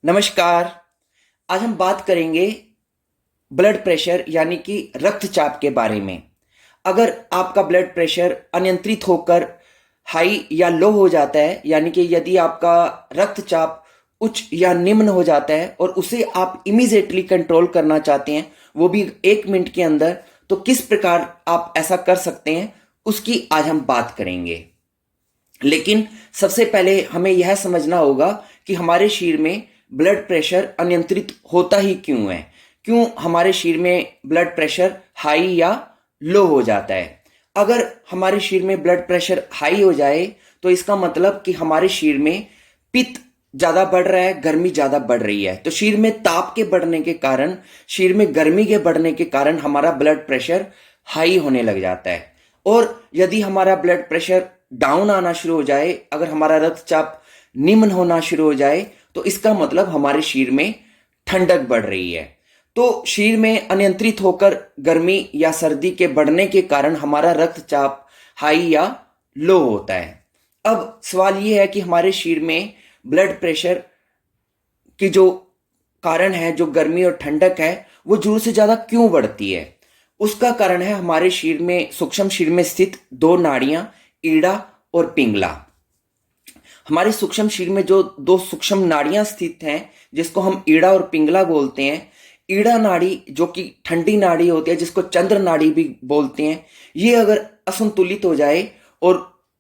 नमस्कार। आज हम बात करेंगे ब्लड प्रेशर यानी कि रक्तचाप के बारे में। अगर आपका ब्लड प्रेशर अनियंत्रित होकर हाई या लो हो जाता है, यानी कि यदि आपका रक्तचाप उच्च या निम्न हो जाता है और उसे आप इमीडिएटली कंट्रोल करना चाहते हैं, वो भी 1 मिनट के अंदर, तो किस प्रकार आप ऐसा कर सकते हैं, उसकी आज हम बात करेंगे। लेकिन सबसे पहले हमें यह समझना होगा कि हमारे शरीर में ब्लड प्रेशर अनियंत्रित होता ही क्यों है। क्यों हमारे शरीर में ब्लड प्रेशर हाई या लो हो जाता है। अगर हमारे शरीर में ब्लड प्रेशर हाई हो जाए तो इसका मतलब कि हमारे शरीर में पित्त ज्यादा बढ़ रहा है, गर्मी ज्यादा बढ़ रही है। तो शरीर में ताप के बढ़ने के कारण, शरीर में गर्मी के बढ़ने के कारण हमारा ब्लड प्रेशर हाई होने लग जाता है। और यदि हमारा ब्लड प्रेशर डाउन आना शुरू हो जाए, अगर हमारा रक्तचाप निम्न होना शुरू हो जाए, तो इसका मतलब हमारे शरीर में ठंडक बढ़ रही है। तो शरीर में अनियंत्रित होकर गर्मी या सर्दी के बढ़ने के कारण हमारा रक्तचाप हाई या लो होता है। अब सवाल यह है कि हमारे शरीर में ब्लड प्रेशर की जो कारण है, जो गर्मी और ठंडक है, वो जरूरत से ज्यादा क्यों बढ़ती है। उसका कारण है हमारे शरीर में, सूक्ष्म शरीर में स्थित दो नाड़ियां, ईड़ा और पिंगला। हमारे सूक्ष्म शरीर में जो दो सूक्ष्म नाड़ियां स्थित हैं, जिसको हम ईड़ा और पिंगला बोलते हैं। ईड़ा नाड़ी जो कि ठंडी नाड़ी होती है, जिसको चंद्र नाड़ी भी बोलते हैं, ये अगर असंतुलित हो जाए और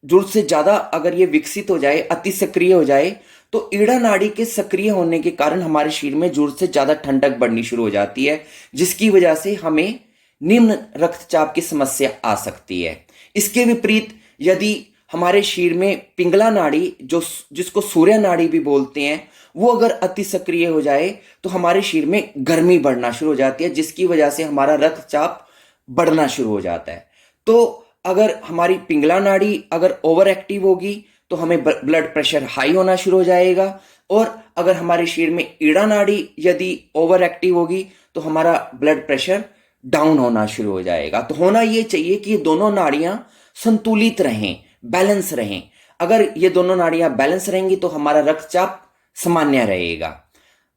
जरूरत से ज्यादा अगर ये विकसित हो जाए, अति सक्रिय हो जाए, तो ईड़ा नाड़ी के सक्रिय होने के कारण हमारे शरीर में जरूरत से ज्यादा ठंडक बढ़नी शुरू हो जाती है, जिसकी वजह से हमें निम्न रक्तचाप की समस्या आ सकती है। इसके विपरीत यदि हमारे शरीर में पिंगला नाड़ी, जो जिसको सूर्य नाड़ी भी बोलते हैं, वो अगर अति सक्रिय हो जाए तो हमारे शरीर में गर्मी बढ़ना शुरू हो जाती है, जिसकी वजह से हमारा रक्तचाप बढ़ना शुरू हो जाता है। तो अगर हमारी पिंगला नाड़ी अगर ओवर एक्टिव होगी तो हमें ब्लड प्रेशर हाई होना शुरू हो जाएगा। और अगर हमारे शरीर में ईड़ा नाड़ी यदि ओवर एक्टिव होगी तो हमारा ब्लड प्रेशर डाउन होना शुरू हो जाएगा। तो होना ये चाहिए कि ये दोनों नाड़ियां संतुलित रहें, बैलेंस रहें। अगर ये दोनों नाड़ियां बैलेंस रहेंगी तो हमारा रक्तचाप सामान्य रहेगा।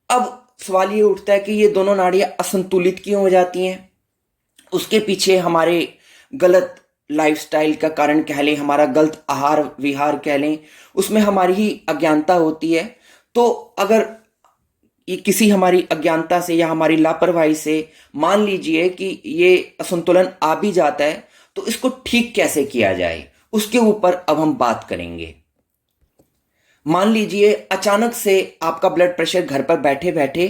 अब सवाल ये उठता है कि ये दोनों नाड़ियां असंतुलित क्यों हो जाती हैं। उसके पीछे हमारे गलत लाइफस्टाइल का कारण कह लें, हमारा गलत आहार विहार कह लें, उसमें हमारी ही अज्ञानता होती है। तो अगर ये किसी हमारी अज्ञानता से या हमारी लापरवाही से मान लीजिए कि ये असंतुलन आ भी जाता है, तो इसको ठीक कैसे किया जाए, उसके ऊपर अब हम बात करेंगे। मान लीजिए अचानक से आपका ब्लड प्रेशर घर पर बैठे बैठे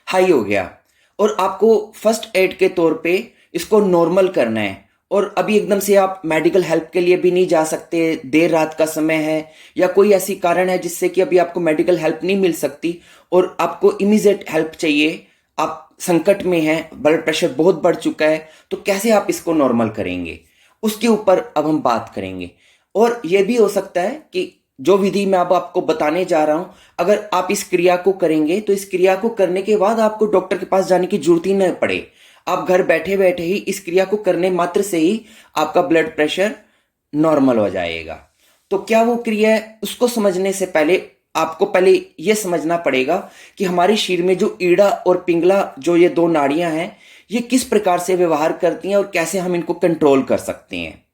हाई हो गया और आपको फर्स्ट एड के तौर पे इसको नॉर्मल करना है, और अभी एकदम से आप मेडिकल हेल्प के लिए भी नहीं जा सकते, देर रात का समय है या कोई ऐसी कारण है जिससे कि अभी आपको मेडिकल हेल्प नहीं मिल सकती और आपको इमीडिएट हेल्प चाहिए, आप संकट में हैं, ब्लड प्रेशर बहुत बढ़ चुका है, तो कैसे आप इसको नॉर्मल करेंगे, उसके ऊपर अब हम बात करेंगे। और यह भी हो सकता है कि जो विधि मैं अब आपको बताने जा रहा हूं, अगर आप इस क्रिया को करेंगे तो इस क्रिया को करने के बाद आपको डॉक्टर के पास जाने की जरूरत ही न पड़े। आप घर बैठे बैठे ही इस क्रिया को करने मात्र से ही आपका ब्लड प्रेशर नॉर्मल हो जाएगा। तो क्या वो क्रिया है, उसको समझने से पहले आपको पहले यह समझना पड़ेगा कि हमारे शरीर में जो ईड़ा और पिंगला, जो ये दो नाड़ियां हैं, ये किस प्रकार से व्यवहार करती हैं और कैसे हम इनको कंट्रोल कर सकते हैं।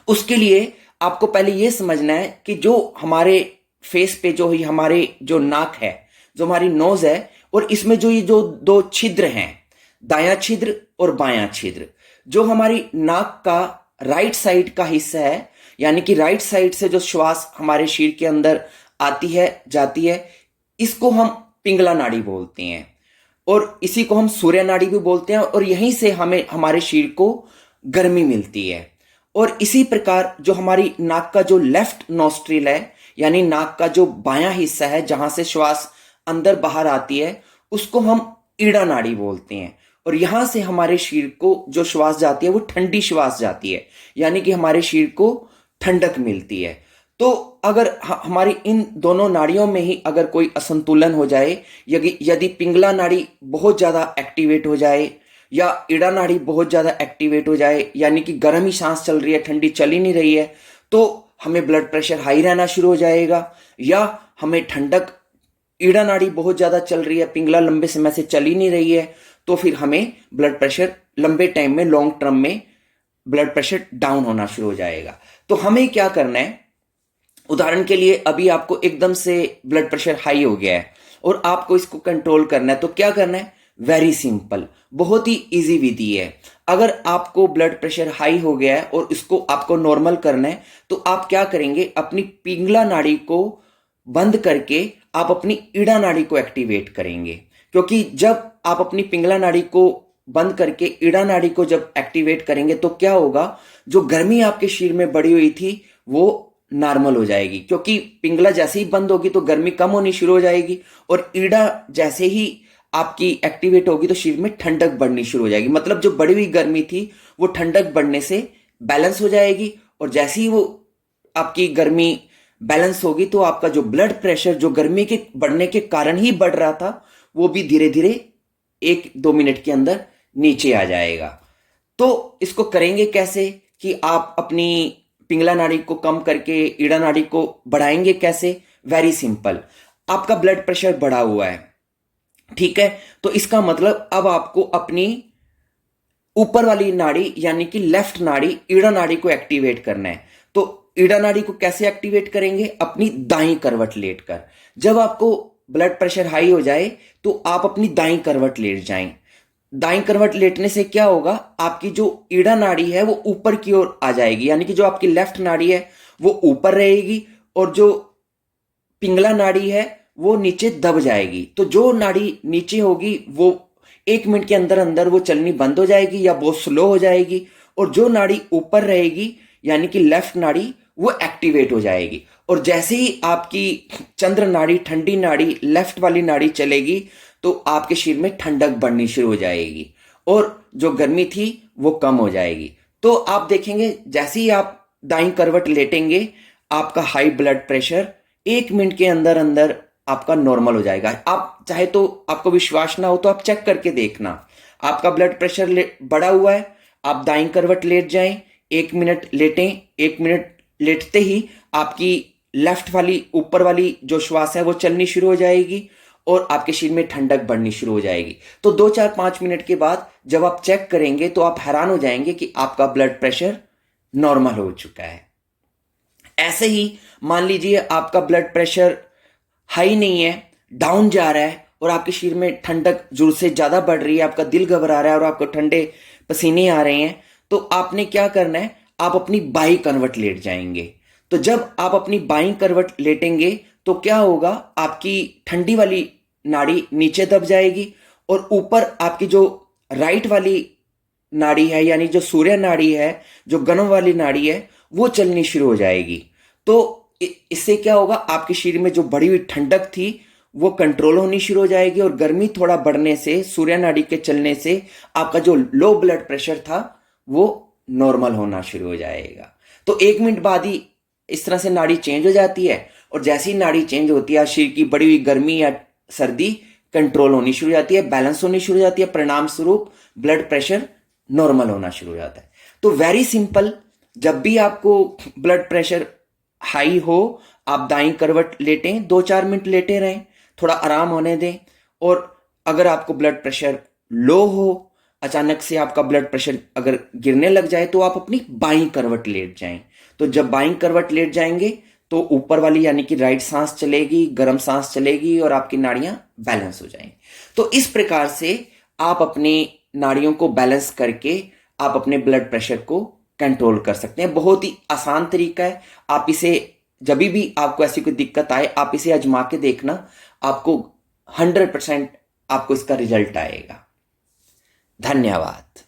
उसके लिए आपको पहले यह समझना है कि जो हमारे फेस पे जो हमारे जो नाक है, जो हमारी नोज है, और इसमें जो ये जो दो छिद्र हैं, दायां छिद्र और बायां छिद्र, जो हमारी नाक का राइट साइड का हिस्सा है, यानी कि राइट साइड से जो श्वास हमारे शरीर के अंदर आती है जाती है, इसको हम पिंगला नाड़ी बोलते हैं और इसी को हम सूर्य नाड़ी भी बोलते हैं। और यहीं से हमें हमारे शरीर को गर्मी मिलती है। और इसी प्रकार जो हमारी नाक का जो लेफ्ट नोस्ट्रिल है, यानी नाक का जो बायां हिस्सा है जहां से श्वास अंदर बाहर आती है, उसको हम ईड़ा नाड़ी बोलते हैं। और यहां से हमारे शरीर को जो श्वास जाती है वो ठंडी श्वास जाती है, यानी कि हमारे शरीर को ठंडक मिलती है। तो अगर हमारी इन दोनों नाड़ियों में ही अगर कोई असंतुलन हो जाए, यदि पिंगला नाड़ी बहुत ज्यादा एक्टिवेट हो जाए या ईड़ा नाड़ी बहुत ज्यादा एक्टिवेट हो जाए, यानी कि गर्म ही सांस चल रही है, ठंडी चल ही नहीं रही है, तो हमें ब्लड प्रेशर हाई रहना शुरू हो जाएगा। या हमें ठंडक ईड़ा नाड़ी बहुत ज्यादा चल रही है, पिंगला लंबे समय से चल ही नहीं रही है, तो फिर हमें ब्लड प्रेशर लंबे टाइम में, लॉन्ग टर्म में ब्लड प्रेशर डाउन होना शुरू हो जाएगा। तो हमें क्या करना है, उदाहरण के लिए अभी आपको एकदम से ब्लड प्रेशर हाई हो गया है और आपको इसको कंट्रोल करना है, तो क्या करना है, वेरी सिंपल, बहुत ही इजी विधि है। अगर आपको ब्लड प्रेशर हाई हो गया है और इसको आपको नॉर्मल करना है, तो आप क्या करेंगे, अपनी पिंगला नाड़ी को बंद करके आप अपनी ईड़ा नाड़ी को एक्टिवेट करेंगे। क्योंकि जब आप अपनी पिंगला नाड़ी को बंद करके ईड़ा नाड़ी को जब एक्टिवेट करेंगे तो क्या होगा, जो गर्मी आपके शरीर में बढ़ी हुई थी वो नॉर्मल हो जाएगी। क्योंकि पिंगला जैसे ही बंद होगी तो गर्मी कम होनी शुरू हो जाएगी, और ईड़ा जैसे ही आपकी एक्टिवेट होगी तो शरीर में ठंडक बढ़नी शुरू हो जाएगी। मतलब जो बढ़ी हुई गर्मी थी वो ठंडक बढ़ने से बैलेंस हो जाएगी, और जैसे ही वो आपकी गर्मी बैलेंस होगी तो आपका जो ब्लड प्रेशर, जो गर्मी के बढ़ने के कारण ही बढ़ रहा था, वो भी धीरे धीरे 1-2 मिनट के अंदर नीचे आ जाएगा। तो इसको करेंगे कैसे, कि आप अपनी पिंगला नाड़ी को कम करके ईड़ा नाड़ी को बढ़ाएंगे कैसे, वेरी सिंपल। आपका ब्लड प्रेशर बढ़ा हुआ है, ठीक है, तो इसका मतलब अब आपको अपनी ऊपर वाली नाड़ी यानी कि लेफ्ट नाड़ी, ईड़ा नाड़ी को एक्टिवेट करना है। तो ईड़ा नाड़ी को कैसे एक्टिवेट करेंगे, अपनी दाईं करवट लेटकर। जब आपको ब्लड प्रेशर हाई हो जाए तो आप अपनी दाईं करवट लेट जाएं। दाईं करवट लेटने से क्या होगा, आपकी जो ईड़ा नाड़ी है वो ऊपर की ओर आ जाएगी, यानी कि जो आपकी लेफ्ट नाड़ी है वो ऊपर रहेगी, और जो पिंगला नाड़ी है वो नीचे दब जाएगी। तो जो नाड़ी नीचे होगी वो 1 मिनट के अंदर अंदर वो चलनी बंद हो जाएगी या बहुत स्लो हो जाएगी, और जो नाड़ी ऊपर रहेगी यानी कि लेफ्ट नाड़ी वो एक्टिवेट हो जाएगी। और जैसे ही आपकी चंद्र नाड़ी, ठंडी नाड़ी, लेफ्ट वाली नाड़ी चलेगी तो आपके शरीर में ठंडक बढ़नी शुरू हो जाएगी और जो गर्मी थी वो कम हो जाएगी। तो आप देखेंगे जैसे ही आप दाईं करवट लेटेंगे, आपका हाई ब्लड प्रेशर 1 मिनट के अंदर अंदर आपका नॉर्मल हो जाएगा। आप चाहे तो, आपको विश्वास ना हो तो आप चेक करके देखना, आपका ब्लड प्रेशर बढ़ा हुआ है, आप दाईं करवट लेट जाएं, 1 मिनट लेटें, 1 मिनट लेटते ही आपकी लेफ्ट वाली ऊपर वाली जो श्वास है वो चलनी शुरू हो जाएगी और आपके शरीर में ठंडक बढ़नी शुरू हो जाएगी। तो 2-4-5 मिनट के बाद जब आप चेक करेंगे तो आप हैरान हो जाएंगे कि आपका ब्लड प्रेशर नॉर्मल हो चुका है। ऐसे ही मान लीजिए आपका ब्लड प्रेशर हाई नहीं है, डाउन जा रहा है, और आपके शरीर में ठंडक जोर से ज्यादा बढ़ रही है, आपका दिल घबरा रहा है और आपको ठंडे पसीने आ रहे हैं, तो आपने क्या करना है, आप अपनी बाई करवट लेट जाएंगे। तो जब आप अपनी बाई करवट लेटेंगे तो क्या होगा, आपकी ठंडी वाली नाड़ी नीचे दब जाएगी और ऊपर आपकी जो राइट वाली नाड़ी है यानी जो सूर्य नाड़ी है, जो गर्म वाली नाड़ी है, वो चलनी शुरू हो जाएगी। तो इससे क्या होगा, आपके शरीर में जो बढ़ी हुई ठंडक थी वो कंट्रोल होनी शुरू हो जाएगी और गर्मी थोड़ा बढ़ने से, सूर्य नाड़ी के चलने से आपका जो लो ब्लड प्रेशर था वो नॉर्मल होना शुरू हो जाएगा। तो 1 मिनट बाद ही इस तरह से नाड़ी चेंज हो जाती है और जैसी नाड़ी चेंज होती है, शरीर की बढ़ी हुई गर्मी या सर्दी कंट्रोल होनी शुरू हो जाती है, बैलेंस होनी शुरू हो जाती है, परिणाम स्वरूप ब्लड प्रेशर नॉर्मल होना शुरू हो जाता है। तो वेरी सिंपल, जब भी आपको ब्लड प्रेशर हाई हो, आप दाईं करवट लेटें, 2-4 मिनट लेटे रहें, थोड़ा आराम होने दें। और अगर आपको ब्लड प्रेशर लो हो, अचानक से आपका ब्लड प्रेशर अगर गिरने लग जाए, तो आप अपनी बाईं करवट लेट जाएं। तो जब बाईं करवट लेट जाएंगे तो ऊपर वाली यानी कि राइट सांस चलेगी, गर्म सांस चलेगी और आपकी नाड़ियां बैलेंस हो जाएंगी। तो इस प्रकार से आप अपनी नाड़ियों को बैलेंस करके आप अपने ब्लड प्रेशर को कंट्रोल कर सकते हैं। बहुत ही आसान तरीका है। आप इसे जब भी आपको ऐसी कोई दिक्कत आए, आप इसे आजमा के देखना, आपको 100% आपको इसका रिजल्ट आएगा। धन्यवाद।